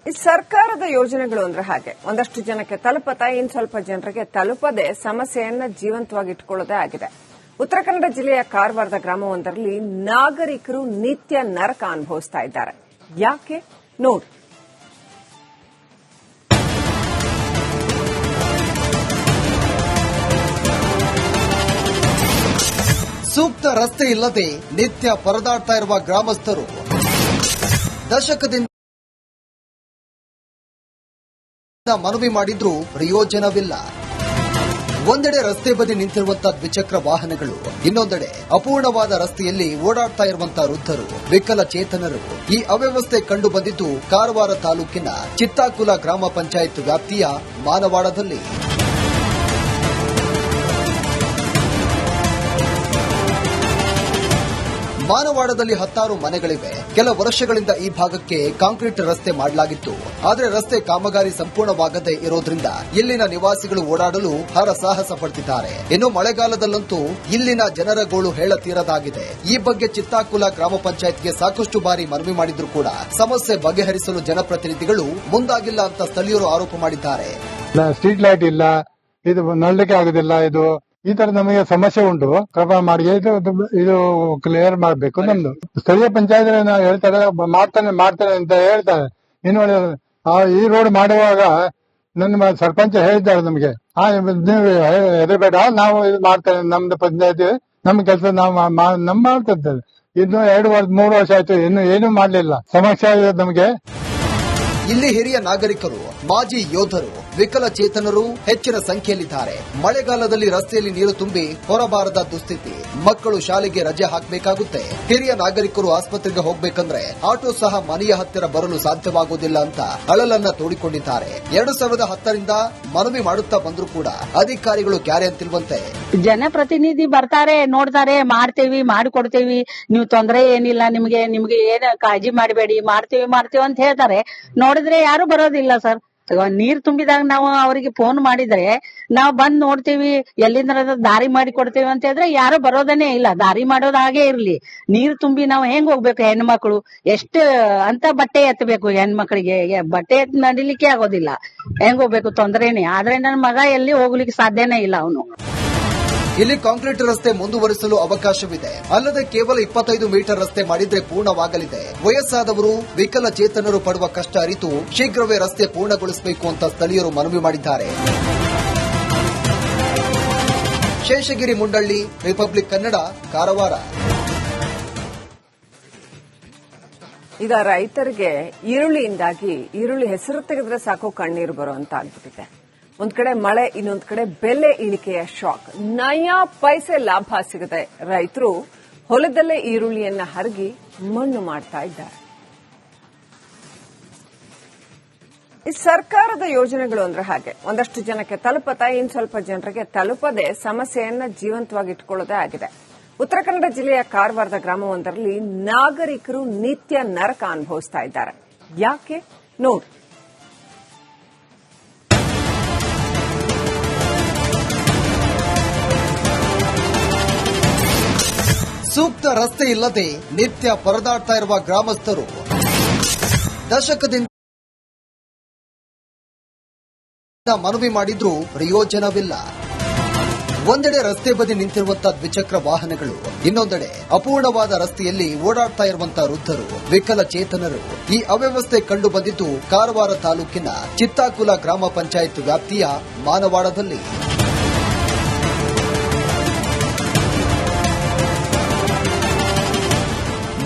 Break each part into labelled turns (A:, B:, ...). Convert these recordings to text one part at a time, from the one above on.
A: ಈ ಸರ್ಕಾರದ ಯೋಜನೆಗಳು ಅಂದ್ರೆ ಹಾಗೆ ಒಂದಷ್ಟು ಜನಕ್ಕೆ ತಲುಪತಾ ಇನ್ ಸ್ವಲ್ಪ ಜನರಿಗೆ ತಲುಪದೆ ಸಮಸ್ಯೆಯನ್ನ ಜೀವಂತವಾಗಿ ಇಟ್ಕೊಳ್ಳೋದೇ ಆಗಿದೆ. ಉತ್ತರ ಕನ್ನಡ ಜಿಲ್ಲೆಯ ಕಾರವಾರದ ಗ್ರಾಮವೊಂದರಲ್ಲಿ ನಾಗರಿಕರು ನಿತ್ಯ ನರಕ ಅನುಭವಿಸ್ತಾ ಇದ್ದಾರೆ. ಯಾಕೆ ನೋಡಿ.
B: ಸೂಕ್ತ ರಸ್ತೆ ಇಲ್ಲದೆ ನಿತ್ಯ ಪರದಾಡ್ತಾ ಇರುವ ಗ್ರಾಮಸ್ಥರು ದಶಕದಿಂದ ಮನವಿ ಮಾಡಿದ್ರೂ ಪ್ರಯೋಜನವಿಲ್ಲ. ಒಂದೆಡೆ ರಸ್ತೆ ಬದಿ ನಿಂತಿರುವಂತಹ ದ್ವಿಚಕ್ರ ವಾಹನಗಳು, ಇನ್ನೊಂದೆಡೆ ಅಪೂರ್ಣವಾದ ರಸ್ತೆಯಲ್ಲಿ ಓಡಾಡ್ತಾ ಇರುವಂತಹ ವೃದ್ಧರು, ವಿಕಲಚೇತನರು. ಈ ಅವ್ಯವಸ್ಥೆ ಕಂಡು ಬಂದಿದ್ದು ಕಾರವಾರ ತಾಲೂಕಿನ ಚಿತ್ತಾಕುಲ ಗ್ರಾಮ ಪಂಚಾಯತ್ ವ್ಯಾಪ್ತಿಯ ಮಾನವಾಡದಲ್ಲಿ. ಮಾನವಾಡದಲ್ಲಿ 10 ಮನೆಗಳಿವೆ. ಕೆಲ ವರ್ಷಗಳಿಂದ ಈ ಭಾಗಕ್ಕೆ ಕಾಂಕ್ರೀಟ್ ರಸ್ತೆ ಮಾಡಲಾಗಿತ್ತು. ಆದರೆ ರಸ್ತೆ ಕಾಮಗಾರಿ ಸಂಪೂರ್ಣವಾಗದೇ ಇರೋದ್ರಿಂದ ಇಲ್ಲಿನ ನಿವಾಸಿಗಳು ಓಡಾಡಲು ಹರಸಾಹಸ ಪಡ್ತಿದ್ದಾರೆ. ಇನ್ನು ಮಳೆಗಾಲದಲ್ಲಂತೂ ಇಲ್ಲಿನ ಜನರ ಗೋಳು ಹೇಳತೀರದಾಗಿದೆ. ಈ ಬಗ್ಗೆ ಚಿತ್ತಾಕುಲ ಗ್ರಾಮ ಪಂಚಾಯತ್ಗೆ ಸಾಕಷ್ಟು ಬಾರಿ ಮನವಿ ಮಾಡಿದ್ರು ಕೂಡ ಸಮಸ್ಯೆ ಬಗೆಹರಿಸಲು ಜನಪ್ರತಿನಿಧಿಗಳು ಮುಂದಾಗಿಲ್ಲ ಅಂತ ಸ್ಥಳೀಯರು ಆರೋಪ ಮಾಡಿದ್ದಾರೆ.
C: ಸ್ಟ್ರೀಟ್ ಲೈಟ್ ಇಲ್ಲ, ಇದು ನೋಡ್ಲಿಕ್ಕೆ ಆಗುದಿಲ್ಲ. ಇದು ಈ ತರ ನಮಗೆ ಸಮಸ್ಯೆ ಉಂಟು. ಕೃಪಾ ಮಾಡಿ ಇದು ಕ್ಲಿಯರ್ ಮಾಡಬೇಕು. ನಮ್ದು ಸ್ಥಳೀಯ ಪಂಚಾಯತ್ ಹೇಳ್ತಾರೆ, ಮಾಡ್ತಾನೆ ಅಂತ ಹೇಳ್ತಾರೆ. ಇನ್ನು ಈ ರೋಡ್ ಮಾಡುವಾಗ ನನ್ನ ಸರ್ಪಂಚ ಹೇಳಿದ್ದಾರೆ ನಮಗೆ, ನೀವು ಹೆದರಬೇಡ, ನಾವು ಇದು ಮಾಡ್ತೇವೆ, ನಮ್ದು ಪಂಚಾಯತ್ ನಮ್ಮ ಕೆಲಸ ನಾವು ಮಾಡ್ತಾ ಇದ್ದೇವೆ. ಇನ್ನು 2-3 ವರ್ಷ ಆಯ್ತು, ಇನ್ನು ಏನು ಮಾಡ್ಲಿಲ್ಲ. ಸಮಸ್ಯೆ ಆಗಿದೆ ನಮಗೆ.
B: ಇಲ್ಲಿ ಹಿರಿಯ ನಾಗರಿಕರು, ಮಾಜಿ ಯೋಧರು, ವಿಕಲಚೇತನರು ಹೆಚ್ಚಿನ ಸಂಖ್ಯೆಯಲ್ಲಿದ್ದಾರೆ. ಮಳೆಗಾಲದಲ್ಲಿ ರಸ್ತೆಯಲ್ಲಿ ನೀರು ತುಂಬಿ ಹೊರಬಾರದ ದುಸ್ಥಿತಿ. ಮಕ್ಕಳು ಶಾಲೆಗೆ ರಜೆ ಹಾಕಬೇಕಾಗುತ್ತೆ. ಹಿರಿಯ ನಾಗರಿಕರು ಆಸ್ಪತ್ರೆಗೆ ಹೋಗಬೇಕಂದ್ರೆ ಆಟೋ ಸಹ ಮನೆಯ ಹತ್ತಿರ ಬರಲು ಸಾಧ್ಯವಾಗುವುದಿಲ್ಲ ಅಂತ ಅಳಲನ್ನ ತೋಡಿಕೊಂಡಿದ್ದಾರೆ. 2010ರಿಂದ ಮನವಿ ಮಾಡುತ್ತಾ ಬಂದರೂ ಕೂಡ ಅಧಿಕಾರಿಗಳು ಕ್ಯಾರೆ ಅಂತಿಲ್ವಂತೆ.
D: ಜನಪ್ರತಿನಿಧಿ ಬರ್ತಾರೆ, ನೋಡ್ತಾರೆ, ಮಾಡ್ತೇವಿ, ಮಾಡಿಕೊಡ್ತೇವಿ, ನೀವು ತೊಂದರೆ ಏನಿಲ್ಲ, ನಿಮ್ಗೆ ಏನ್ ಕಾಳಜಿ ಮಾಡಬೇಡಿ, ಮಾಡ್ತೇವಿ ಅಂತ ಹೇಳ್ತಾರೆ. ನೋಡಿದ್ರೆ ಯಾರು ಬರೋದಿಲ್ಲ ಸರ್. ನೀರ್ ತುಂಬಿದಾಗ ನಾವು ಅವರಿಗೆ ಫೋನ್ ಮಾಡಿದ್ರೆ ನಾವು ಬಂದ್ ನೋಡ್ತೀವಿ, ಎಲ್ಲಿಂದ ದಾರಿ ಮಾಡಿ ಕೊಡ್ತೇವೆ ಅಂತ ಹೇಳಿದ್ರೆ ಯಾರು ಬರೋದನ್ನೇ ಇಲ್ಲ. ದಾರಿ ಮಾಡೋದು ಹಾಗೆ ಇರ್ಲಿ. ನೀರ್ ತುಂಬಿ ನಾವು ಹೆಂಗ್ ಹೋಗ್ಬೇಕು? ಹೆಣ್ಮಕ್ಳು ಎಷ್ಟು ಅಂತ ಬಟ್ಟೆ ಎತ್ತಬೇಕು? ಹೆಣ್ಮಕ್ಳಿಗೆ ಬಟ್ಟೆ ನಡಿಲಿಕ್ಕೆ ಆಗೋದಿಲ್ಲ. ಹೆಂಗ್ ಹೋಗ್ಬೇಕು? ತೊಂದರೆನೆ. ಆದ್ರೆ ನನ್ನ ಮಗ ಎಲ್ಲಿ ಹೋಗ್ಲಿಕ್ಕೆ ಸಾಧ್ಯನೇ ಇಲ್ಲ. ಅವನು
B: ಇಲ್ಲಿ ಕಾಂಕ್ರೀಟ್ ರಸ್ತೆ ಮುಂದುವರಿಸಲು ಅವಕಾಶವಿದೆ. ಅಲ್ಲದೆ ಕೇವಲ 25 ಮೀಟರ್ ರಸ್ತೆ ಮಾಡಿದ್ರೆ ಪೂರ್ಣವಾಗಲಿದೆ. ವಯಸ್ಸಾದವರು, ವಿಕಲಚೇತನರು ಪಡುವ ಕಷ್ಟ ಅರಿತು ಶೀಘ್ರವೇ ರಸ್ತೆ ಪೂರ್ಣಗೊಳಿಸಬೇಕು ಅಂತ ಸ್ಥಳೀಯರು ಮನವಿ ಮಾಡಿದ್ದಾರೆ. ಶೇಷಗಿರಿ ಮುಂಡಳ್ಳಿ, ರಿಪಬ್ಲಿಕ್ ಕನ್ನಡ, ಕಾರವಾರ.
A: ಈಗ ರೈತರಿಗೆ ಈರುಳ್ಳಿಯಿಂದಾಗಿ ಈರುಳ್ಳಿ ಹೆಸರು ತೆಗೆದ್ರೆ ಸಾಕು ಕಣ್ಣೀರು ಬರುವಂತ ಆಗ್ಬಿಟ್ಟಿದೆ. ಒಂದ್ ಕಡೆ ಮಳೆ, ಇನ್ನೊಂದ್ ಕಡೆ ಬೆಲೆ ಇಳಿಕೆಯ ಶಾಕ್. ನಯಾ ಪೈಸೆ ಲಾಭ ಸಿಗದೆ ರೈತರು ಹೊಲದಲ್ಲೇ ಈರುಳ್ಳಿಯನ್ನ ಹರಗಿ ಮಣ್ಣು ಮಾಡ್ತಾ ಇದ್ದಾರೆ. ಈ ಸರ್ಕಾರದ ಯೋಜನೆಗಳು ಅಂದ್ರೆ ಹಾಗೆ ಒಂದಷ್ಟು ಜನಕ್ಕೆ ತಲುಪತಾ ಇನ್ ಸ್ವಲ್ಪ ಜನರಿಗೆ ತಲುಪದೆ ಸಮಸ್ಯೆಯನ್ನ ಜೀವಂತವಾಗಿ ಇಟ್ಕೊಳ್ಳೋದೇ ಆಗಿದೆ. ಉತ್ತರ ಕನ್ನಡ ಜಿಲ್ಲೆಯ ಕಾರವಾರದ ಗ್ರಾಮವೊಂದರಲ್ಲಿ ನಾಗರಿಕರು ನಿತ್ಯ ನರಕ ಅನುಭವಿಸ್ತಾ ಇದ್ದಾರೆ. ಯಾಕೆ ನೋಡಿ.
B: ಸೂಕ್ತ ರಸ್ತೆ ಇಲ್ಲದೆ ನಿತ್ಯ ಪರದಾಡ್ತಾ ಇರುವ ಗ್ರಾಮಸ್ಥರು ದಶಕದಿಂದ ಮನವಿ ಮಾಡಿದ್ರೂ ಪ್ರಯೋಜನವಿಲ್ಲ. ಒಂದೆಡೆ ರಸ್ತೆ ಬದಿ ನಿಂತಿರುವಂತಹ ದ್ವಿಚಕ್ರ ವಾಹನಗಳು, ಇನ್ನೊಂದೆಡೆ ಅಪೂರ್ಣವಾದ ರಸ್ತೆಯಲ್ಲಿ ಓಡಾಡ್ತಾ ಇರುವಂತಹ ವೃದ್ಧರು, ವಿಕಲಚೇತನರು. ಈ ಅವ್ಯವಸ್ಥೆ ಕಂಡು ಬಂದಿದ್ದು ಕಾರವಾರ ತಾಲೂಕಿನ ಚಿತ್ತಾಕುಲ ಗ್ರಾಮ ಪಂಚಾಯತ್ ವ್ಯಾಪ್ತಿಯ ಮಾನವಾಡದಲ್ಲಿ.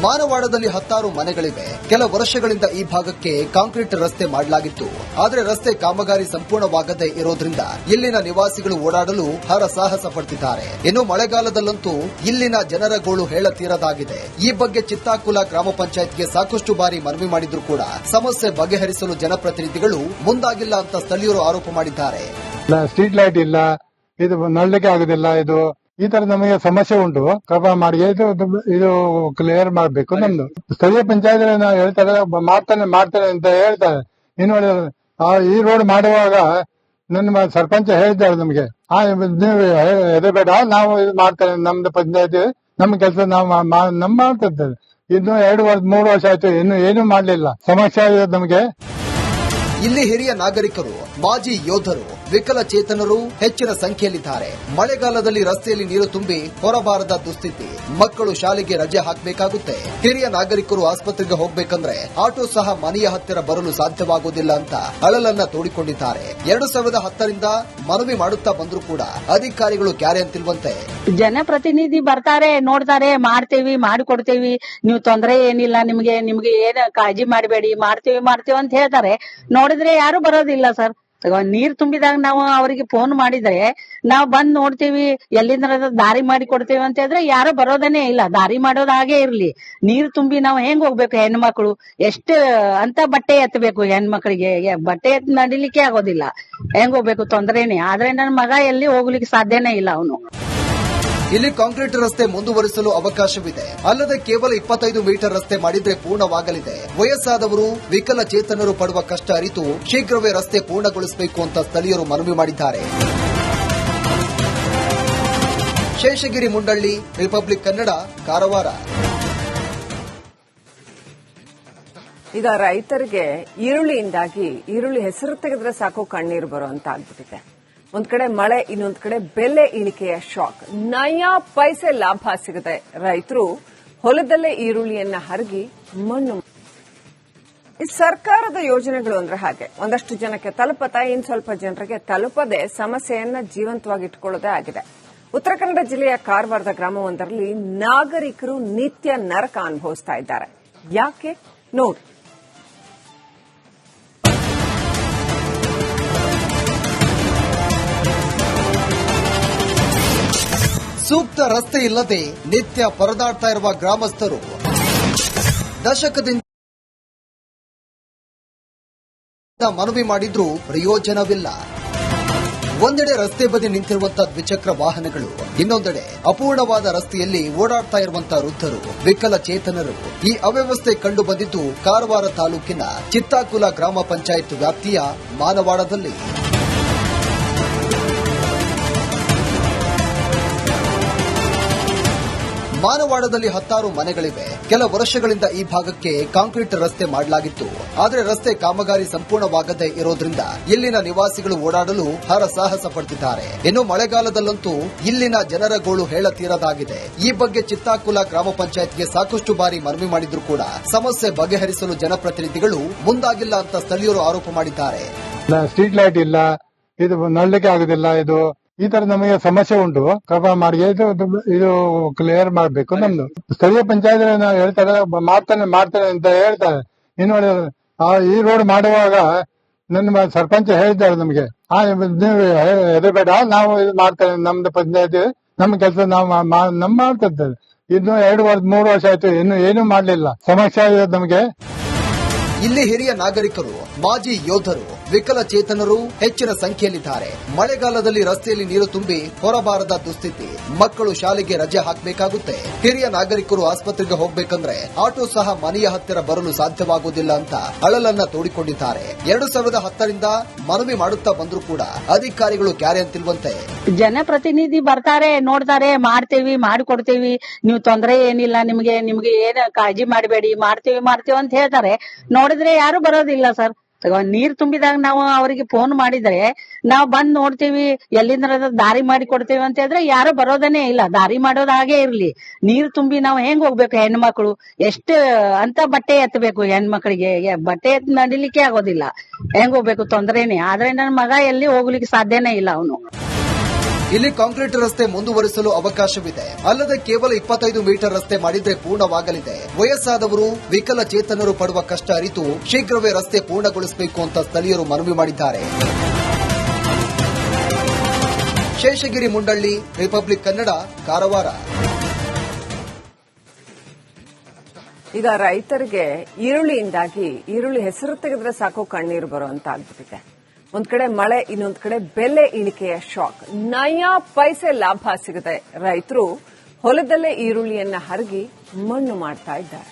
B: ಮಾನವಾಡದಲ್ಲಿ 10 ಮನೆಗಳಿವೆ. ಕೆಲ ವರ್ಷಗಳಿಂದ ಈ ಭಾಗಕ್ಕೆ ಕಾಂಕ್ರೀಟ್ ರಸ್ತೆ ಮಾಡಲಾಗಿತ್ತು. ಆದರೆ ರಸ್ತೆ ಕಾಮಗಾರಿ ಸಂಪೂರ್ಣವಾಗದೇ ಇರೋದ್ರಿಂದ ಇಲ್ಲಿನ ನಿವಾಸಿಗಳು ಓಡಾಡಲು ಹರಸಾಹಸ ಪಡ್ತಿದ್ದಾರೆ. ಇನ್ನು ಮಳೆಗಾಲದಲ್ಲಂತೂ ಇಲ್ಲಿನ ಜನರ ಗೋಳು ಹೇಳತೀರದಾಗಿದೆ. ಈ ಬಗ್ಗೆ ಚಿತ್ತಾಕುಲ ಗ್ರಾಮ ಪಂಚಾಯತ್ಗೆ ಸಾಕಷ್ಟು ಬಾರಿ ಮನವಿ ಮಾಡಿದ್ರು ಕೂಡ ಸಮಸ್ಯೆ ಬಗೆಹರಿಸಲು ಜನಪ್ರತಿನಿಧಿಗಳು ಮುಂದಾಗಿಲ್ಲ ಅಂತ ಸ್ಥಳೀಯರು ಆರೋಪ ಮಾಡಿದ್ದಾರೆ.
C: ಸ್ಟ್ರೀಟ್ ಲೈಟ್ ಇಲ್ಲ, ಇದು ನೋಡ್ಲಿಕ್ಕೆ ಆಗುದಿಲ್ಲ. ಇದು ಈ ತರ ನಮಗೆ ಸಮಸ್ಯೆ ಉಂಟು. ಕೃಪಾ ಮಾಡಿ ಇದು ಕ್ಲಿಯರ್ ಮಾಡಬೇಕು. ನಮ್ದು ಸ್ಥಳೀಯ ಪಂಚಾಯತ್ ಹೇಳ್ತಾರೆ, ಮಾಡ್ತಾನೆ ಅಂತ ಹೇಳ್ತಾರೆ. ಇನ್ನು ಈ ರೋಡ್ ಮಾಡುವಾಗ ನನ್ನ ಸರ್ಪಂಚ ಹೇಳಿದ್ದಾರೆ ನಮಗೆ, ನೀವು ಹೆದರಬೇಡ, ನಾವು ಇದು ಮಾಡ್ತೇವೆ, ನಮ್ದು ಪಂಚಾಯತ್ ನಮ್ಮ ಕೆಲಸ ನಾವು ಮಾಡ್ತಾ ಇದ್ದೇವೆ. ಇನ್ನು 2-3 ವರ್ಷ ಆಯ್ತು, ಇನ್ನು ಏನು ಮಾಡ್ಲಿಲ್ಲ. ಸಮಸ್ಯೆ ಆಗಿದೆ ನಮಗೆ.
B: ಇಲ್ಲಿ ಹಿರಿಯ ನಾಗರಿಕರು, ಮಾಜಿ ಯೋಧರು, ವಿಕಲಚೇತನರು ಹೆಚ್ಚಿನ ಸಂಖ್ಯೆಯಲ್ಲಿದ್ದಾರೆ. ಮಳೆಗಾಲದಲ್ಲಿ ರಸ್ತೆಯಲ್ಲಿ ನೀರು ತುಂಬಿ ಹೊರಬಾರದ ದುಸ್ಥಿತಿ. ಮಕ್ಕಳು ಶಾಲೆಗೆ ರಜೆ ಹಾಕಬೇಕಾಗುತ್ತೆ. ಹಿರಿಯ ನಾಗರಿಕರು ಆಸ್ಪತ್ರೆಗೆ ಹೋಗಬೇಕಂದ್ರೆ ಆಟೋ ಸಹ ಮನೆಯ ಹತ್ತಿರ ಬರಲು ಸಾಧ್ಯವಾಗುವುದಿಲ್ಲ ಅಂತ ಅಳಲನ್ನ ತೋಡಿಕೊಂಡಿದ್ದಾರೆ. 2010ರಿಂದ ಮನವಿ ಮಾಡುತ್ತಾ ಬಂದರೂ ಕೂಡ ಅಧಿಕಾರಿಗಳು ಕ್ಯಾರೆ ಅಂತಿಲ್ವಂತೆ.
D: ಜನಪ್ರತಿನಿಧಿ ಬರ್ತಾರೆ, ನೋಡ್ತಾರೆ, ಮಾಡ್ತೇವಿ, ಮಾಡಿಕೊಡ್ತೇವಿ, ನೀವು ತೊಂದರೆ ಏನಿಲ್ಲ, ನಿಮ್ಗೆ ಏನ್ ಕಾಳಜಿ ಮಾಡಬೇಡಿ, ಮಾಡ್ತೇವಿ ಅಂತ ಹೇಳ್ತಾರೆ. ನೋಡಿದ್ರೆ ಯಾರು ಬರೋದಿಲ್ಲ ಸರ್. ನೀರ್ ತುಂಬಿದಾಗ ನಾವು ಅವರಿಗೆ ಫೋನ್ ಮಾಡಿದ್ರೆ ನಾವು ಬಂದ್ ನೋಡ್ತೀವಿ, ಎಲ್ಲಿಂದ ದಾರಿ ಮಾಡಿ ಕೊಡ್ತೇವೆ ಅಂತ ಹೇಳಿದ್ರೆ ಯಾರು ಬರೋದನ್ನೇ ಇಲ್ಲ. ದಾರಿ ಮಾಡೋದ್ ಹಾಗೆ ಇರ್ಲಿ. ನೀರ್ ತುಂಬಿ ನಾವು ಹೆಂಗ್ ಹೋಗ್ಬೇಕು? ಹೆಣ್ಮಕ್ಳು ಎಷ್ಟು ಅಂತ ಬಟ್ಟೆ ಎತ್ತಬೇಕು? ಹೆಣ್ಮಕ್ಳಿಗೆ ಬಟ್ಟೆ ಎತ್ ನಡಿಲಿಕ್ಕೆ ಆಗೋದಿಲ್ಲ. ಹೆಂಗ್ ಹೋಗ್ಬೇಕು? ತೊಂದ್ರೆನೆ. ಆದ್ರೆ ನನ್ನ ಮಗ ಎಲ್ಲಿ ಹೋಗ್ಲಿಕ್ಕೆ ಸಾಧ್ಯನೇ ಇಲ್ಲ. ಅವನು
B: ಇಲ್ಲಿ ಕಾಂಕ್ರೀಟ್ ರಸ್ತೆ ಮುಂದುವರಿಸಲು ಅವಕಾಶವಿದೆ. ಅಲ್ಲದೆ ಕೇವಲ 25 ಮೀಟರ್ ರಸ್ತೆ ಮಾಡಿದ್ರೆ ಪೂರ್ಣವಾಗಲಿದೆ. ವಯಸ್ಸಾದವರು, ವಿಕಲಚೇತನರು ಪಡುವ ಕಷ್ಟ ಅರಿತು ಶೀಘ್ರವೇ ರಸ್ತೆ ಪೂರ್ಣಗೊಳಿಸಬೇಕು ಅಂತ ಸ್ಥಳೀಯರು ಮನವಿ ಮಾಡಿದ್ದಾರೆ. ಶೇಷಗಿರಿ ಮುಂಡಳ್ಳಿ, ರಿಪಬ್ಲಿಕ್ ಕನ್ನಡ, ಕಾರವಾರ.
A: ಈಗ ರೈತರಿಗೆ ಈರುಳ್ಳಿಯಿಂದಾಗಿ ಈರುಳ್ಳಿ ಹೆಸರು ತೆಗೆದ್ರೆ ಸಾಕು ಕಣ್ಣೀರು ಬರುವಂತ ಆಗ್ಬಿಟ್ಟಿದೆ. ಒಂದ್ ಕಡೆ ಮಳೆ, ಇನ್ನೊಂದ್ ಕಡೆ ಬೆಲೆ ಇಳಿಕೆಯ ಶಾಕ್. ನಯಾ ಪೈಸೆ ಲಾಭ ಸಿಗದೆ ರೈತರು ಹೊಲದಲ್ಲೇ ಈರುಳ್ಳಿಯನ್ನ ಹರಗಿ ಮಣ್ಣು. ಈ ಸರ್ಕಾರದ ಯೋಜನೆಗಳು ಅಂದ್ರೆ ಹಾಗೆ, ಒಂದಷ್ಟು ಜನಕ್ಕೆ ತಲುಪತಾ, ಇನ್ ಸ್ವಲ್ಪ ಜನರಿಗೆ ತಲುಪದೆ ಸಮಸ್ಯೆಯನ್ನ ಜೀವಂತವಾಗಿಟ್ಕೊಳ್ಳೋದೇ ಆಗಿದೆ. ಉತ್ತರ ಕನ್ನಡ ಜಿಲ್ಲೆಯ ಕಾರವಾರದ ಗ್ರಾಮವೊಂದರಲ್ಲಿ ನಾಗರಿಕರು ನಿತ್ಯ ನರಕ ಅನುಭವಿಸ್ತಾ ಇದ್ದಾರೆ. ಯಾಕೆ ನೋಡಿ.
B: ಸೂಕ್ತ ರಸ್ತೆ ಇಲ್ಲದೆ ನಿತ್ಯ ಪರದಾಡ್ತಾ ಇರುವ ಗ್ರಾಮಸ್ಥರು ದಶಕದಿಂದ ಮನವಿ ಮಾಡಿದ್ರೂ ಪ್ರಯೋಜನವಿಲ್ಲ. ಒಂದೆಡೆ ರಸ್ತೆ ಬದಿ ನಿಂತಿರುವಂತಹ ದ್ವಿಚಕ್ರ ವಾಹನಗಳು, ಇನ್ನೊಂದೆಡೆ ಅಪೂರ್ಣವಾದ ರಸ್ತೆಯಲ್ಲಿ ಓಡಾಡ್ತಾ ಇರುವಂತಹ ವೃದ್ಧರು, ವಿಕಲಚೇತನರು. ಈ ಅವ್ಯವಸ್ಥೆ ಕಂಡು ಬಂದಿದ್ದು ಕಾರವಾರ ತಾಲೂಕಿನ ಚಿತ್ತಾಕುಲ ಗ್ರಾಮ ಪಂಚಾಯತ್ ವ್ಯಾಪ್ತಿಯ ಮಾನವಾಡದಲ್ಲಿ. ಮಾನವಾಡದಲ್ಲಿ 10 ಮನೆಗಳಿವೆ. ಕೆಲ ವರ್ಷಗಳಿಂದ ಈ ಭಾಗಕ್ಕೆ ಕಾಂಕ್ರೀಟ್ ರಸ್ತೆ ಮಾಡಲಾಗಿತ್ತು. ಆದರೆ ರಸ್ತೆ ಕಾಮಗಾರಿ ಸಂಪೂರ್ಣವಾಗದೇ ಇರೋದ್ರಿಂದ ಇಲ್ಲಿನ ನಿವಾಸಿಗಳು ಓಡಾಡಲು ಹರಸಾಹಸ ಪಡ್ತಿದ್ದಾರೆ. ಇನ್ನು ಮಳೆಗಾಲದಲ್ಲಂತೂ ಇಲ್ಲಿನ ಜನರ ಗೋಳು ಹೇಳತೀರದಾಗಿದೆ. ಈ ಬಗ್ಗೆ ಚಿತ್ತಾಕುಲ ಗ್ರಾಮ ಪಂಚಾಯತ್ಗೆ ಸಾಕಷ್ಟು ಬಾರಿ ಮನವಿ ಮಾಡಿದ್ರು ಕೂಡ ಸಮಸ್ಯೆ ಬಗೆಹರಿಸಲು ಜನಪ್ರತಿನಿಧಿಗಳು ಮುಂದಾಗಿಲ್ಲ ಅಂತ ಸ್ಥಳೀಯರು ಆರೋಪ ಮಾಡಿದ್ದಾರೆ.
C: ಸ್ಟ್ರೀಟ್ ಲೈಟ್ ಇಲ್ಲ, ಇದು ನಡಲಿಕ್ಕೆ ಆಗುದಿಲ್ಲ. ಇದು ಈ ತರ ನಮಗೆ ಸಮಸ್ಯೆ ಉಂಟು. ಕೃಪಾ ಮಾಡಿ ಇದು ಕ್ಲಿಯರ್ ಮಾಡಬೇಕು. ನಮ್ದು ಸ್ಥಳೀಯ ಪಂಚಾಯತ್ ಹೇಳ್ತಾರೆ, ಮಾಡ್ತಾನೆ ಅಂತ ಹೇಳ್ತಾರೆ. ಇನ್ನು ಈ ರೋಡ್ ಮಾಡುವಾಗ ನನ್ನ ಸರ್ಪಂಚ್ ಹೇಳಿದ್ದಾರೆ ನಮಗೆ, ನೀವು ಹೆದರಬೇಡ, ನಾವು ಇದು ಮಾಡ್ತೇವೆ, ನಮ್ದು ಪಂಚಾಯತ್ ನಮ್ಮ ಕೆಲಸ ನಾವು ಮಾಡ್ತಾ ಇದ್ದೇವೆ. ಇನ್ನು 2-3 ವರ್ಷ ಆಯ್ತು, ಇನ್ನು ಏನೂ ಮಾಡ್ಲಿಲ್ಲ. ಸಮಸ್ಯೆ ಇದೆ ನಮಗೆ.
B: ಇಲ್ಲಿ ಹಿರಿಯ ನಾಗರಿಕರು, ಮಾಜಿ ಯೋಧರು, ವಿಕಲಚೇತನರು ಹೆಚ್ಚಿನ ಸಂಖ್ಯೆಯಲ್ಲಿದ್ದಾರೆ. ಮಳೆಗಾಲದಲ್ಲಿ ರಸ್ತೆಯಲ್ಲಿ ನೀರು ತುಂಬಿ ಹೊರಬಾರದ ದುಸ್ಥಿತಿ. ಮಕ್ಕಳು ಶಾಲೆಗೆ ರಜೆ ಹಾಕಬೇಕಾಗುತ್ತೆ. ಹಿರಿಯ ನಾಗರಿಕರು ಆಸ್ಪತ್ರೆಗೆ ಹೋಗಬೇಕಂದ್ರೆ ಆಟೋ ಸಹ ಮನೆಯ ಹತ್ತಿರ ಬರಲು ಸಾಧ್ಯವಾಗುವುದಿಲ್ಲ ಅಂತ ಅಳಲನ್ನ ತೋಡಿಕೊಂಡಿದ್ದಾರೆ. 2010ರಿಂದ ಮನವಿ ಮಾಡುತ್ತಾ ಬಂದರೂ ಕೂಡ ಅಧಿಕಾರಿಗಳು ಕ್ಯಾರೆ ಅಂತಿಲ್ವಂತೆ.
D: ಜನಪ್ರತಿನಿಧಿ ಬರ್ತಾರೆ, ನೋಡ್ತಾರೆ, ಮಾಡ್ತೇವಿ, ಮಾಡಿಕೊಡ್ತೇವಿ, ನೀವು ತೊಂದರೆ ಏನಿಲ್ಲ, ನಿಮ್ಗೆ ಏನ್ ಕಾಳಜಿ ಮಾಡಬೇಡಿ, ಮಾಡ್ತೇವಿ ಅಂತ ಹೇಳ್ತಾರೆ. ನೋಡಿದ್ರೆ ಯಾರು ಬರೋದಿಲ್ಲ ಸರ್. ನೀರ್ ತುಂಬಿದಾಗ ನಾವು ಅವರಿಗೆ ಫೋನ್ ಮಾಡಿದ್ರೆ ನಾವು ಬಂದ್ ನೋಡ್ತೀವಿ, ಎಲ್ಲಿಂದ ದಾರಿ ಮಾಡಿ ಕೊಡ್ತೇವೆ ಅಂತ ಹೇಳಿದ್ರೆ ಯಾರು ಬರೋದನ್ನೇ ಇಲ್ಲ. ದಾರಿ ಮಾಡೋದ್ ಹಾಗೆ ಇರ್ಲಿ. ನೀರ್ ತುಂಬಿ ನಾವು ಹೆಂಗ್ ಹೋಗ್ಬೇಕು? ಹೆಣ್ಮಕ್ಳು ಎಷ್ಟು ಅಂತ ಬಟ್ಟೆ ಎತ್ತಬೇಕು? ಹೆಣ್ಮಕ್ಳಿಗೆ ಬಟ್ಟೆ ಎತ್ ನಡಿಲಿಕ್ಕೆ ಆಗೋದಿಲ್ಲ. ಹೆಂಗ್ ಹೋಗ್ಬೇಕು? ತೊಂದ್ರೆನೆ. ಆದ್ರೆ ನನ್ನ ಮಗ ಎಲ್ಲಿ ಹೋಗ್ಲಿಕ್ಕೆ ಸಾಧ್ಯನೇ ಇಲ್ಲ. ಅವನು
B: ಇಲ್ಲಿ ಕಾಂಕ್ರೀಟ್ ರಸ್ತೆ ಮುಂದುವರಿಸಲು ಅವಕಾಶವಿದೆ. ಅಲ್ಲದೆ ಕೇವಲ 25 ಮೀಟರ್ ರಸ್ತೆ ಮಾಡಿದ್ರೆ ಪೂರ್ಣವಾಗಲಿದೆ. ವಯಸ್ಸಾದವರು, ವಿಕಲಚೇತನರು ಪಡುವ ಕಷ್ಟ ಅರಿತು ಶೀಘ್ರವೇ ರಸ್ತೆ ಪೂರ್ಣಗೊಳಿಸಬೇಕು ಅಂತ ಸ್ಥಳೀಯರು ಮನವಿ ಮಾಡಿದ್ದಾರೆ. ಶೇಷಗಿರಿ ಮುಂಡಳ್ಳಿ, ರಿಪಬ್ಲಿಕ್ ಕನ್ನಡ, ಕಾರವಾರ.
A: ಈಗ ರೈತರಿಗೆ ಈರುಳ್ಳಿಯಿಂದಾಗಿ ಈರುಳ್ಳಿ ಹೆಸರು ತೆಗೆದ್ರೆ ಸಾಕು ಕಣ್ಣೀರು ಬರುವಂತ ಆಗ್ಬಿಟ್ಟಿದೆ. ಒಂದ್ ಕಡೆ ಮಳೆ, ಇನ್ನೊಂದ್ ಕಡೆ ಬೆಲೆ ಇಳಿಕೆಯ ಶಾಕ್. ನಯಾ ಪೈಸೆ ಲಾಭ ಸಿಗದೆ ರೈತರು ಹೊಲದಲ್ಲೇ ಈರುಳ್ಳಿಯನ್ನ ಹರಗಿ ಮಣ್ಣು ಮಾಡ್ತಾ ಇದ್ದಾರೆ.